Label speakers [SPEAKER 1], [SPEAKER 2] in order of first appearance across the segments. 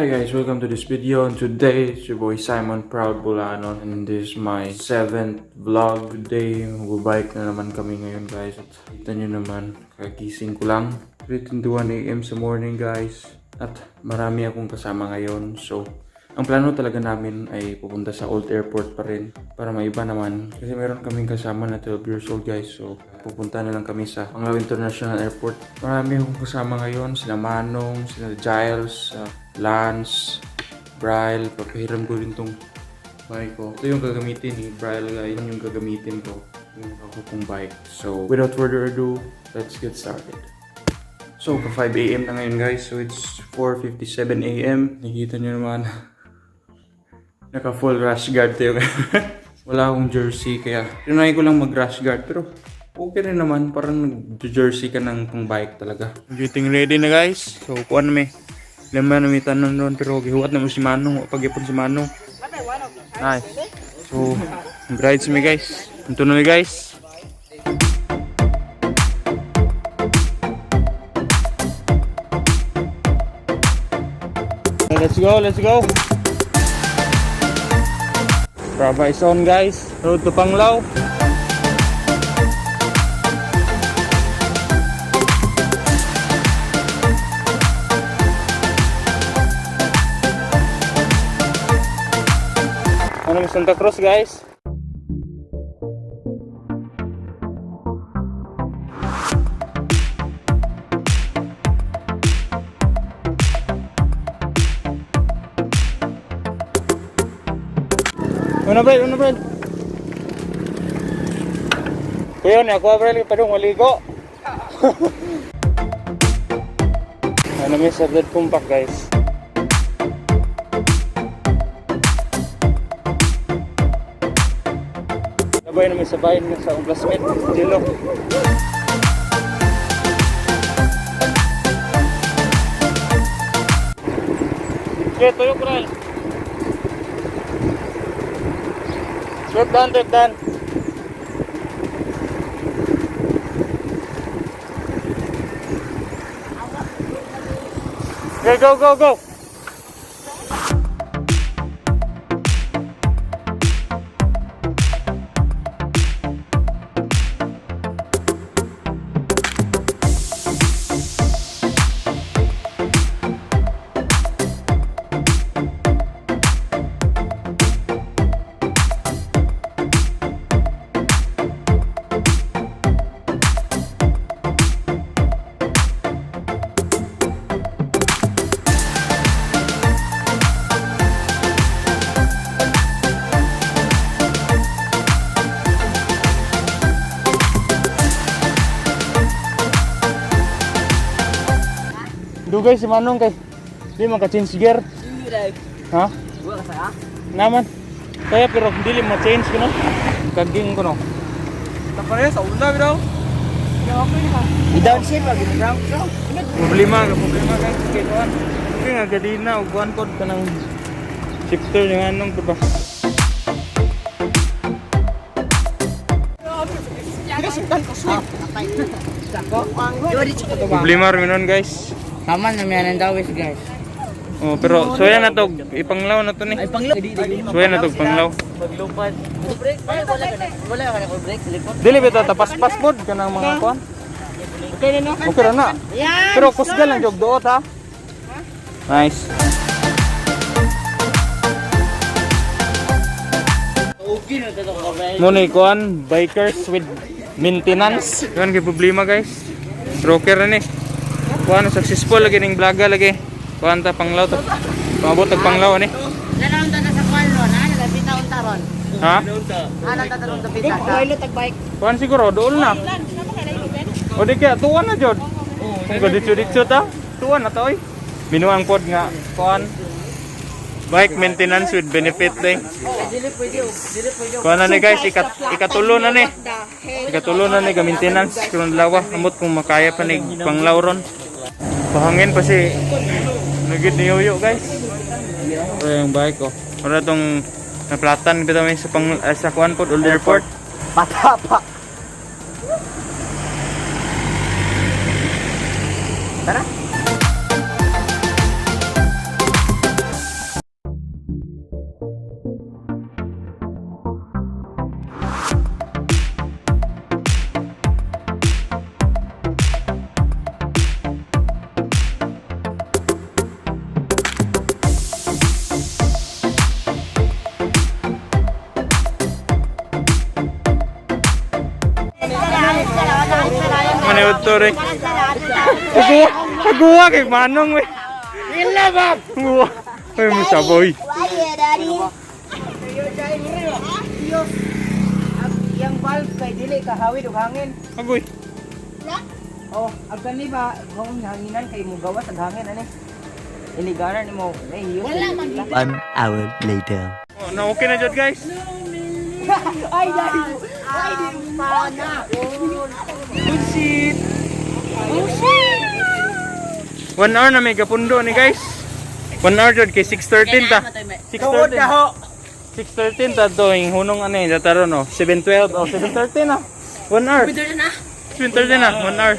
[SPEAKER 1] Hi guys, welcome to this video, and today it's your boy Simon, proud Bol-anon, and this is my 7th vlog. Today, magbabike na naman kami ngayon guys, at kita nyo naman, kagising ko lang 3:21 AM sa morning guys, at marami akong kasama ngayon. So, ang plano talaga namin ay pupunta sa old airport pa rin para maiba naman, kasi meron kaming kasama na 12 years old guys. So, pupunta na lang kami sa Panglao International Airport. Marami akong kasama ngayon, sila Manong, sila Giles, Lance, Bryle. Papahiram ko rin tong bike ko. Ito yung gagamitin ni Bryle guys. Yung gagamitin ko, yung ako kong bike. So, without further ado, let's get started. So, 5 AM na ngayon guys. So, it's 4:57 AM. Nakikita nyo naman. Naka full rash guard tayo. Wala akong jersey, kaya tinry ko lang mag rash guard. Pero, okay rin naman. Parang nag-jersey ka ng pang bike talaga. Getting ready na guys. So, kuha na may. Laman na may tanong doon, pero gihuwat na mo si Manong. Pag-ipon si Manong. Nice. So, rides me guys. Ito na guys. Let's go, let's go. Brava is on guys. Road to Panglao. Ano Santa Cruz guys. Una Brel. Kuya ni ako Brel padung maligo. Ano may sa dead pumpak guys. Sabay naman sabayin sa plasmid, Jilo. Okay, tuyok Brel. Trip down. Okay, go. Dugay si Manong kay di man ka change gear. Ha? Wa ka sa? Naman. Kaya pero dili mo change kuno. Kaging kuno. Tapare sa una bitaw. I-down shift lagi mo brown. Problema guys kay kuan. Kaya nga gadina og kuan pod kanang shifter ng anong ba. Problema rin guys.
[SPEAKER 2] Kaman na miyanan dawis guys.
[SPEAKER 1] Oh, pero suya na to, ipanglaw na to ni.
[SPEAKER 2] Ay panglaw.
[SPEAKER 1] Suya na to panglaw.
[SPEAKER 2] Paglupad. Break. Wala ka na break slipon.
[SPEAKER 1] Dili bitaw tapas passport kanang mga kuan.
[SPEAKER 2] Okay na no?
[SPEAKER 1] Okay na. Pero kusgal lang jog doot ha. Nice.
[SPEAKER 2] Okay na to ka.
[SPEAKER 1] Muna kuan, bikers with maintenance. Kuan kay problema guys. Broker na ni. Kuan successful lagi ning vlogga lagi. Kuan ta Panglao to. Pangabot og Panglao ni.
[SPEAKER 2] Nanaon ta sa kuan ron, nagpita unta ron.
[SPEAKER 1] Ha?
[SPEAKER 2] Ano ta taron ta pita sa. Oilo tag bike.
[SPEAKER 1] Kuan siguro dool na. O di kaya tuwan na jud. Kung gaditso ta, tuwan na to oy. Binuang pod nga kuan. Bike maintenance with benefit day.
[SPEAKER 2] Dili pwede.
[SPEAKER 1] Kuan na ni guys, ikatulo na ni. Ikatulo na ni ga maintenance kun dalawa amot kung makaya pa ni Panglao ron. Pahangin pa si nagid ni Yoyo guys. Ito yung bike ko. Wala tong naplatan kita may sa kuan pod old airport.
[SPEAKER 2] Patapa. Tara.
[SPEAKER 1] man yung to rin. Aguwa kay manong we.
[SPEAKER 2] Nila ba?
[SPEAKER 1] Aguwa. Ay mo saboy.
[SPEAKER 2] Yang valve kay dili kahawid og hangin.
[SPEAKER 1] Agoy.
[SPEAKER 2] Oh, ag kani ba kung hanginan kay mo gawas ag hangin ani. Iligaran nimo hiyo. Wala man dito.
[SPEAKER 3] 1 hour later.
[SPEAKER 1] Oh, na okay na jud guys.
[SPEAKER 2] Ay dai. Ay di pana.
[SPEAKER 1] Bullshit. 1 hour na may gapundo ni guys. 1 hour jud kay 6:13 ta. 6:13
[SPEAKER 2] daho.
[SPEAKER 1] 6:13 ta to yung hunong ano yung dataro no. 7:12 o 7:13 na. 1 hour. 7:13 na. 1 hour.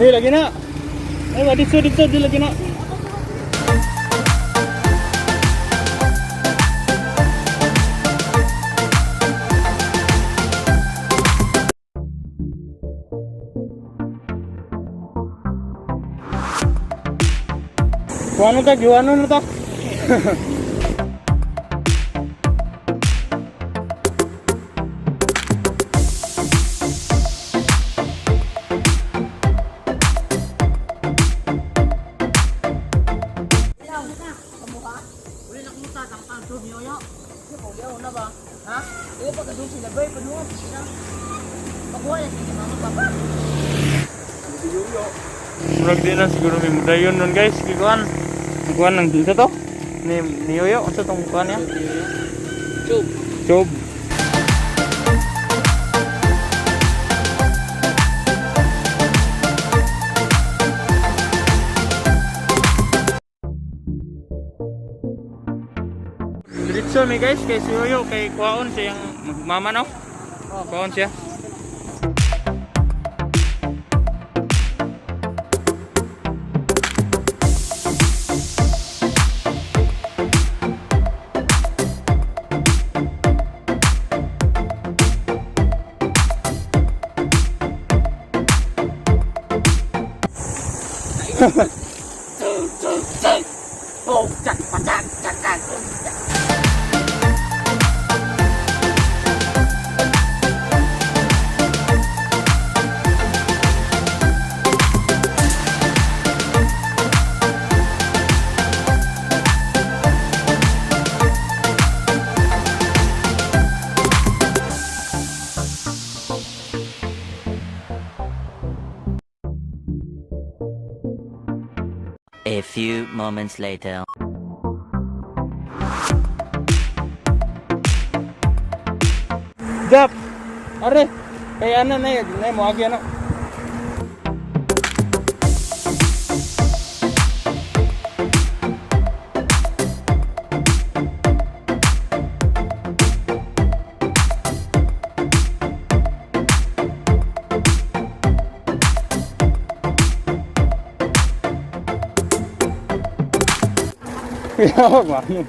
[SPEAKER 1] Ni lagi na. Ay, dito lagi na. Kuano ka, giwano na ta. Murag din na siguro may mudayon nun guys. Kikuan ng dito to. Ni Yoyo. Ano itong kuan niya? Chob. Diretso mi guys. Kay si Yoyo. Kay kuwaon siya yung mama no? Kuwaon siya.
[SPEAKER 3] A few moments later.
[SPEAKER 1] Jap. Are. Kaya ano na yun. Na mo agi ano. Kaya ano.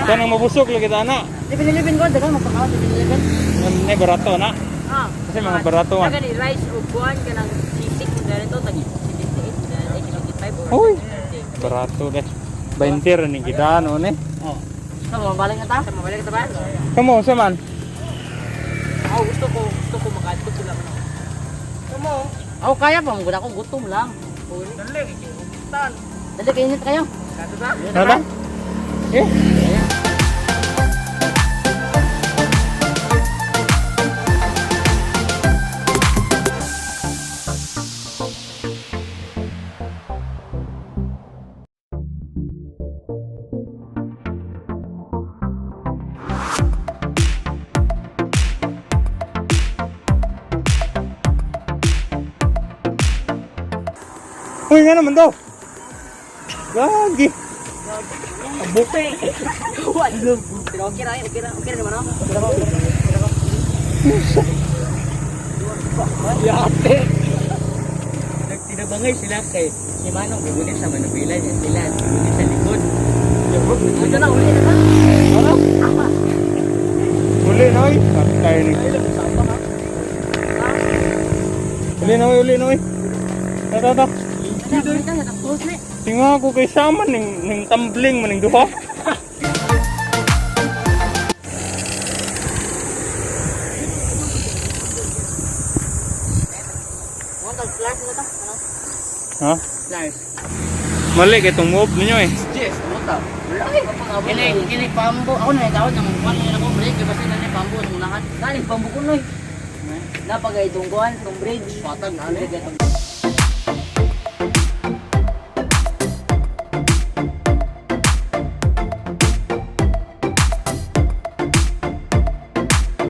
[SPEAKER 1] Kan ang mabusog lagi ta na.
[SPEAKER 2] Dipilipin ko dagang mapakaw dipilipin.
[SPEAKER 1] Ni barato na.
[SPEAKER 2] Ah.
[SPEAKER 1] Kasi mga barato man.
[SPEAKER 2] Dagan ni rice ug kuan kanang sisig mo dito tagi 78
[SPEAKER 1] Uy. Barato deh. 20 ra ni gidano ni.
[SPEAKER 2] Oh. Sama balik na ta? Sama balik ta ba?
[SPEAKER 1] Kamo sa man.
[SPEAKER 2] Gusto ko makadto sila man. Kamo. Kaya pa mo ko gutom lang. Dali ikitan. Dali kainit kayo. Kato ta?
[SPEAKER 1] Nala? Eh. Uy, nga naman daw. Gagi.
[SPEAKER 2] Buke. Waduh. Okay na naman ako. Yate. Nagtinabangay sila kay si Manong bibunit sa Manubila niya sila bibunit sa likod. Ito na, uli na na.
[SPEAKER 1] Uli na, oy. Tayo ni. Uli na, oy. Ito. Tinga ako kay sama ning tumbling maning duha. Ha? Mali kay itong move ninyo eh.
[SPEAKER 2] Yes, muta. Kini pambo. Ako na tawad ng kuan na ako break kasi na pambo ng unahan. Dali pambo ko noy. Napagay itong kuan, itong bridge. Patag na.